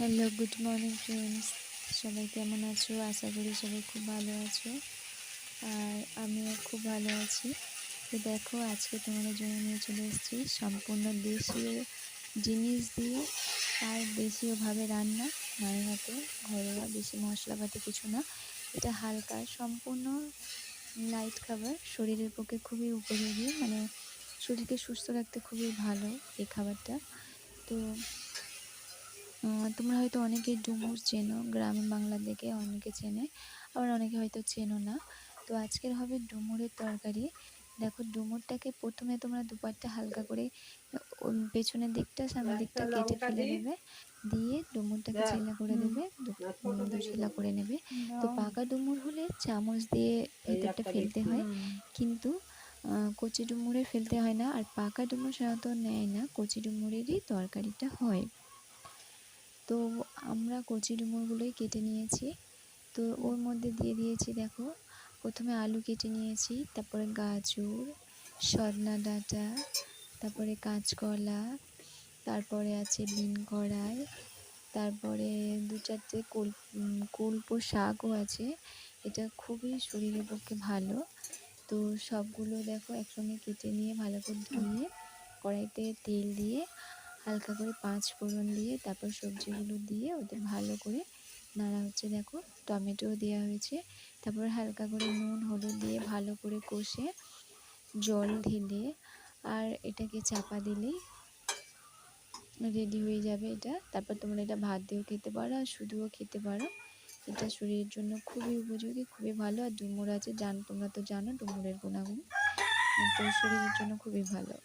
Hello, good morning friends. সবাই কেমন আছো? আশা করি সবাই খুব ভালো আছো। আর আমিও খুব ভালো আছি। তো দেখো, আজকে তোমাদের জন্য নিয়ে চলে এসেছি সম্পূর্ণ দেশীয় জিনিস দিয়ে আর দেশীয়ভাবে রান্না, মায়ের হাতে, ঘরোয়া, বেশি মশলাপাতি কিছু না। এটা হালকা, সম্পূর্ণ লাইট খাবার, শরীরের পক্ষে খুবই উপযোগী, মানে শরীরকে সুস্থ রাখতে খুবই ভালো এই খাবারটা। তো তোমরা হয়তো অনেকেই ডুমুর চেনো, গ্রামীণ বাংলার দিকে অনেকে চেনে, আবার অনেকে হয়তো চেনো না। তো আজকের হবে ডুমুরের তরকারি। দেখো, ডুমুরটাকে প্রথমে তোমরা দুপাটটা হালকা করে পেছনের দিকটা সামনের দিকটা কেটে ফেলে দেবে, দিয়ে ডুমুরটাকে ছেলা করে দেবে, দুছিলা করে নেবে। তো পাকা ডুমুর হলে চামচ দিয়ে ভেতরটা ফেলতে হয়, কিন্তু কচি ডুমুরে ফেলতে হয় না। আর পাকা ডুমুর সাধারণত নেয় না, কচি ডুমুরেরই তরকারিটা হয়। তো আমরা কচি ডুমুরগুলোই কেটে নিয়েছি। তো ওর মধ্যে দিয়ে দিয়েছি, দেখো, প্রথমে আলু কেটে নিয়েছি, তারপরে গাজর, সজনা ডাঁটা, তারপরে কাঁচকলা, তারপরে আছে বিন কড়াই, তারপরে দু চারটে কলপো শাকও আছে। এটা খুবই শরীরের পক্ষে ভালো। তো সবগুলো দেখো একসঙ্গে কেটে নিয়ে ভালো করে ধুয়ে কড়াইতে তেল দিয়ে হালকা করে 5 ফোড়ন দিয়ে তারপর সবজিগুলো দিয়ে ওদের ভালো করে নাড়া হচ্ছে। দেখো, টমেটোও দেওয়া হয়েছে। তারপর হালকা করে নুন হলুদ দিয়ে ভালো করে কষে জল ঢেলে আর এটাকে চাপা দিলেই রেডি হয়ে যাবে এটা। তারপর তোমরা এটা ভাত দিয়েও খেতে পারো আর শুধুও খেতে পারো। এটা শরীরের জন্য খুবই উপযোগী, খুবই ভালো। আর ডুমুর আছে, তোমরা তো জানো ডুমুরের গুণাগুণ, তো শরীরের জন্য খুবই ভালো।